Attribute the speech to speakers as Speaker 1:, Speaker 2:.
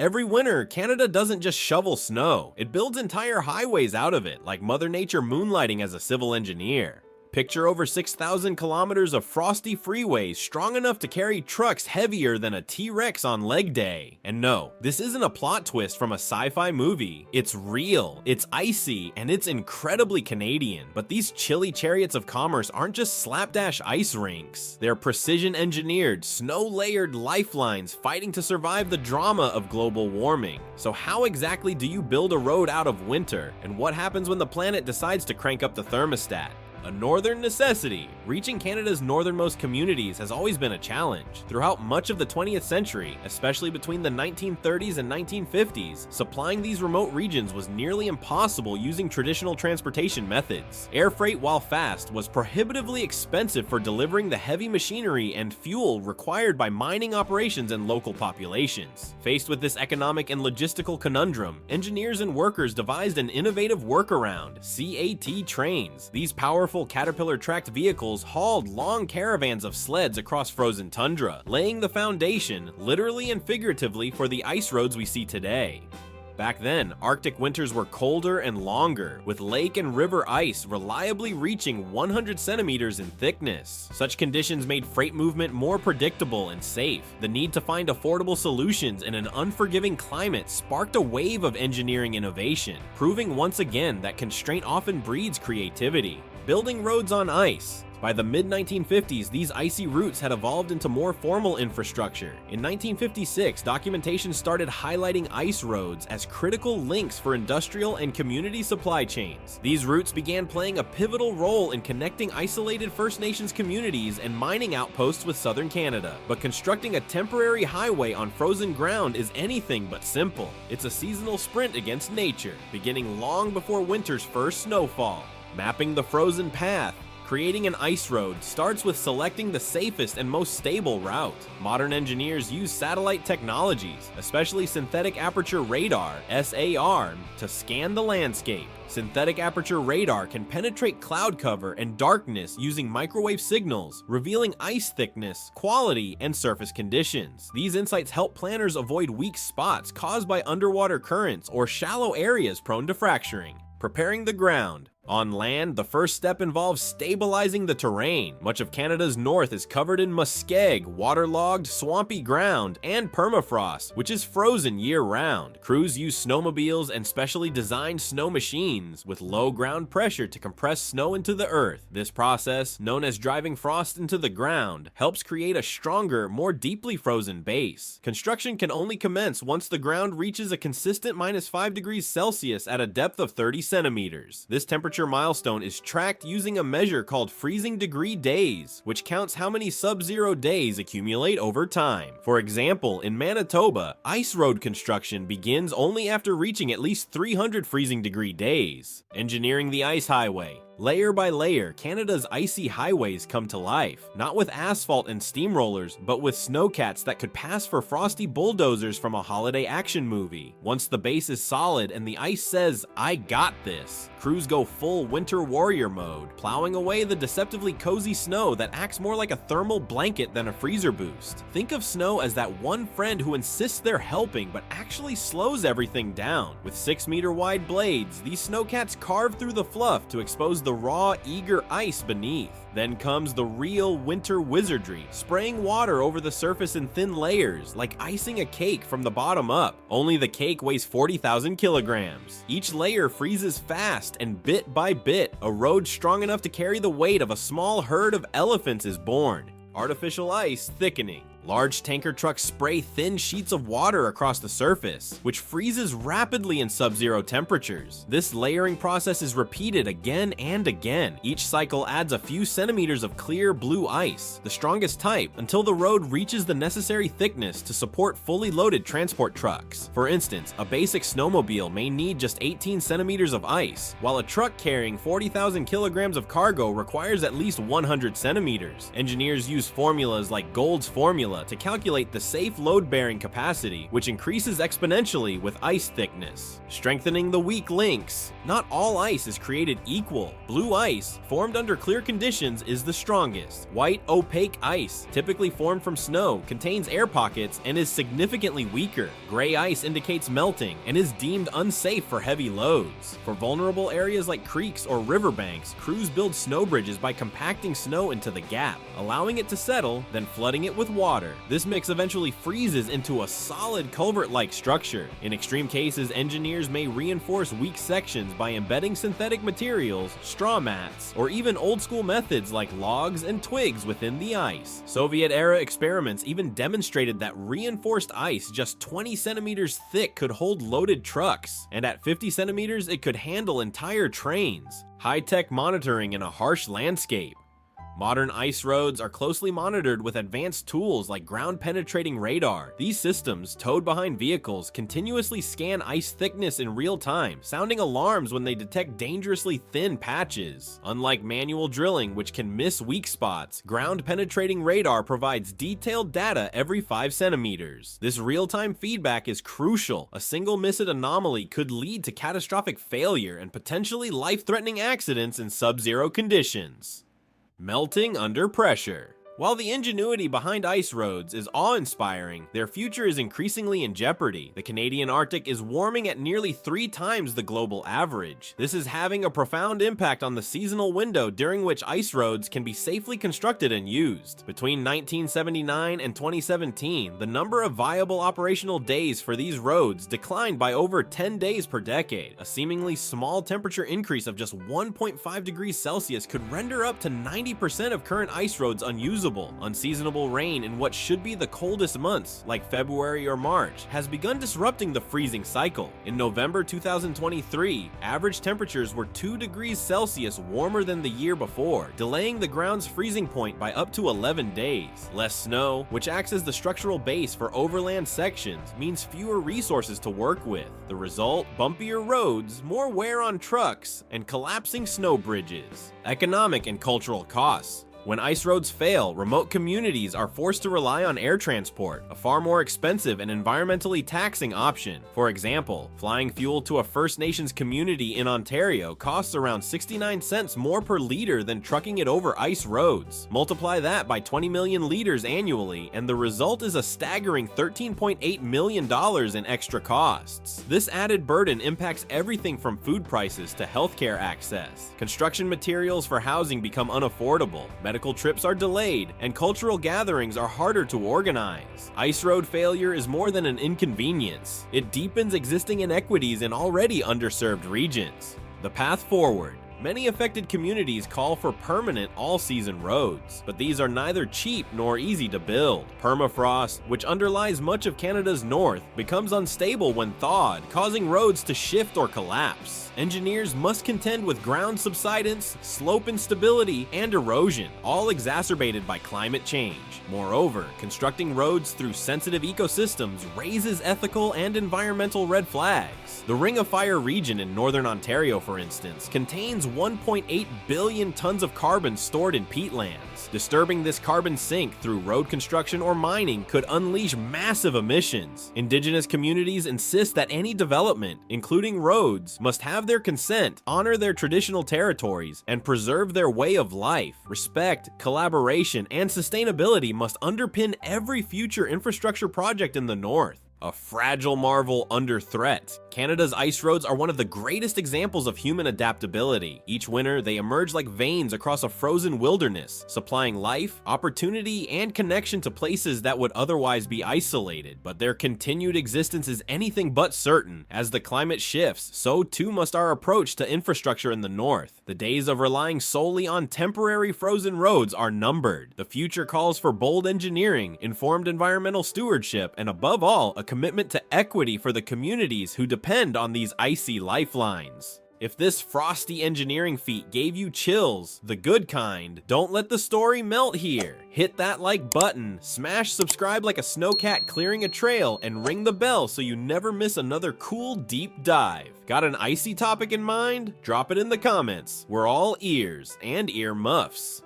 Speaker 1: Every winter, Canada doesn't just shovel snow, it builds entire highways out of it, like Mother Nature moonlighting as a civil engineer. Picture over 6,000 kilometers of frosty freeways strong enough to carry trucks heavier than a T-Rex on leg day. And no, this isn't a plot twist from a sci-fi movie. It's real, it's icy, and it's incredibly Canadian. But these chilly chariots of commerce aren't just slapdash ice rinks. They're precision-engineered, snow-layered lifelines fighting to survive the drama of global warming. So how exactly do you build a road out of winter? And what happens when the planet decides to crank up the thermostat? A northern necessity. Reaching Canada's northernmost communities has always been a challenge. Throughout much of the 20th century, especially between the 1930s and 1950s, supplying these remote regions was nearly impossible using traditional transportation methods. Air freight, while fast, was prohibitively expensive for delivering the heavy machinery and fuel required by mining operations and local populations. Faced with this economic and logistical conundrum, engineers and workers devised an innovative workaround: CAT trains. These powerful Caterpillar-tracked vehicles hauled long caravans of sleds across frozen tundra, laying the foundation, literally and figuratively, for the ice roads we see today. Back then, Arctic winters were colder and longer, with lake and river ice reliably reaching 100 centimeters in thickness. Such conditions made freight movement more predictable and safe. The need to find affordable solutions in an unforgiving climate sparked a wave of engineering innovation, proving once again that constraint often breeds creativity. Building roads on ice. By the mid-1950s, these icy routes had evolved into more formal infrastructure. In 1956, documentation started highlighting ice roads as critical links for industrial and community supply chains. These routes began playing a pivotal role in connecting isolated First Nations communities and mining outposts with southern Canada. But constructing a temporary highway on frozen ground is anything but simple. It's a seasonal sprint against nature, beginning long before winter's first snowfall. Mapping the frozen path. Creating an ice road starts with selecting the safest and most stable route. Modern engineers use satellite technologies, especially synthetic aperture radar, SAR, to scan the landscape. Synthetic aperture radar can penetrate cloud cover and darkness using microwave signals, revealing ice thickness, quality, and surface conditions. These insights help planners avoid weak spots caused by underwater currents or shallow areas prone to fracturing. Preparing the ground. On land, the first step involves stabilizing the terrain. Much of Canada's north is covered in muskeg, waterlogged, swampy ground, and permafrost, which is frozen year-round. Crews use snowmobiles and specially designed snow machines with low ground pressure to compress snow into the earth. This process, known as driving frost into the ground, helps create a stronger, more deeply frozen base. Construction can only commence once the ground reaches a consistent -5 degrees Celsius at a depth of 30 centimeters. This temperature milestone is tracked using a measure called freezing degree days, which counts how many sub-zero days accumulate over time. For example, in Manitoba, ice road construction begins only after reaching at least 300 freezing degree days. Engineering the ice highway. Layer by layer, Canada's icy highways come to life, not with asphalt and steamrollers, but with snowcats that could pass for frosty bulldozers from a holiday action movie. Once the base is solid and the ice says, "I got this," crews go full winter warrior mode, plowing away the deceptively cozy snow that acts more like a thermal blanket than a freezer boost. Think of snow as that one friend who insists they're helping but actually slows everything down. With 6-meter wide blades, these snowcats carve through the fluff to expose the raw, eager ice beneath. Then comes the real winter wizardry, spraying water over the surface in thin layers, like icing a cake from the bottom up. Only the cake weighs 40,000 kilograms. Each layer freezes fast, and bit by bit, a road strong enough to carry the weight of a small herd of elephants is born. Artificial ice thickening. Large tanker trucks spray thin sheets of water across the surface, which freezes rapidly in sub-zero temperatures. This layering process is repeated again and again. Each cycle adds a few centimeters of clear blue ice, the strongest type, until the road reaches the necessary thickness to support fully loaded transport trucks. For instance, a basic snowmobile may need just 18 centimeters of ice, while a truck carrying 40,000 kilograms of cargo requires at least 100 centimeters. Engineers use formulas like Gold's formula formula to calculate the safe load-bearing capacity, which increases exponentially with ice thickness, strengthening the weak links. Not all ice is created equal. Blue ice, formed under clear conditions, is the strongest. White, opaque ice, typically formed from snow, contains air pockets and is significantly weaker. Gray ice indicates melting and is deemed unsafe for heavy loads. For vulnerable areas like creeks or riverbanks, crews build snow bridges by compacting snow into the gap, allowing it to settle, then flooding it with water. This mix eventually freezes into a solid culvert-like structure. In extreme cases, engineers may reinforce weak sections by embedding synthetic materials, straw mats, or even old-school methods like logs and twigs within the ice. Soviet-era experiments even demonstrated that reinforced ice just 20 centimeters thick could hold loaded trucks, and at 50 centimeters it could handle entire trains. High-tech monitoring in a harsh landscape. Modern ice roads are closely monitored with advanced tools like ground-penetrating radar. These systems, towed behind vehicles, continuously scan ice thickness in real time, sounding alarms when they detect dangerously thin patches. Unlike manual drilling, which can miss weak spots, ground-penetrating radar provides detailed data every 5 centimeters. This real-time feedback is crucial. A single missed anomaly could lead to catastrophic failure and potentially life-threatening accidents in sub-zero conditions. Melting under pressure. While the ingenuity behind ice roads is awe-inspiring, their future is increasingly in jeopardy. The Canadian Arctic is warming at nearly 3 times the global average. This is having a profound impact on the seasonal window during which ice roads can be safely constructed and used. Between 1979 and 2017, the number of viable operational days for these roads declined by over 10 days per decade. A seemingly small temperature increase of just 1.5 degrees Celsius could render up to 90% of current ice roads unusable. Unseasonable rain in what should be the coldest months, like February or March, has begun disrupting the freezing cycle. In November 2023, average temperatures were 2 degrees Celsius warmer than the year before, delaying the ground's freezing point by up to 11 days. Less snow, which acts as the structural base for overland sections, means fewer resources to work with. The result? Bumpier roads, more wear on trucks, and collapsing snow bridges. Economic and cultural costs. When ice roads fail, remote communities are forced to rely on air transport, a far more expensive and environmentally taxing option. For example, flying fuel to a First Nations community in Ontario costs around 69 cents more per liter than trucking it over ice roads. Multiply that by 20 million liters annually, and the result is a staggering $13.8 million in extra costs. This added burden impacts everything from food prices to healthcare access. Construction materials for housing become unaffordable. Medical trips are delayed, and cultural gatherings are harder to organize. Ice road failure is more than an inconvenience. It deepens existing inequities in already underserved regions. The path forward. Many affected communities call for permanent all-season roads, but these are neither cheap nor easy to build. Permafrost, which underlies much of Canada's north, becomes unstable when thawed, causing roads to shift or collapse. Engineers must contend with ground subsidence, slope instability, and erosion, all exacerbated by climate change. Moreover, constructing roads through sensitive ecosystems raises ethical and environmental red flags. The Ring of Fire region in northern Ontario, for instance, contains 1.8 billion tons of carbon stored in peatlands. Disturbing this carbon sink through road construction or mining could unleash massive emissions. Indigenous communities insist that any development, including roads, must have their consent, honor their traditional territories, and preserve their way of life. Respect, collaboration, and sustainability must underpin every future infrastructure project in the North. A fragile marvel under threat. Canada's ice roads are one of the greatest examples of human adaptability. Each winter, they emerge like veins across a frozen wilderness, supplying life, opportunity, and connection to places that would otherwise be isolated. But their continued existence is anything but certain. As the climate shifts, so too must our approach to infrastructure in the North. The days of relying solely on temporary frozen roads are numbered. The future calls for bold engineering, informed environmental stewardship, and above all, a commitment to equity for the communities who depend on these icy lifelines. If this frosty engineering feat gave you chills, the good kind, don't let the story melt here. Hit that like button, smash subscribe like a snowcat clearing a trail, and ring the bell so you never miss another cool deep dive. Got an icy topic in mind? Drop it in the comments. We're all ears and ear muffs.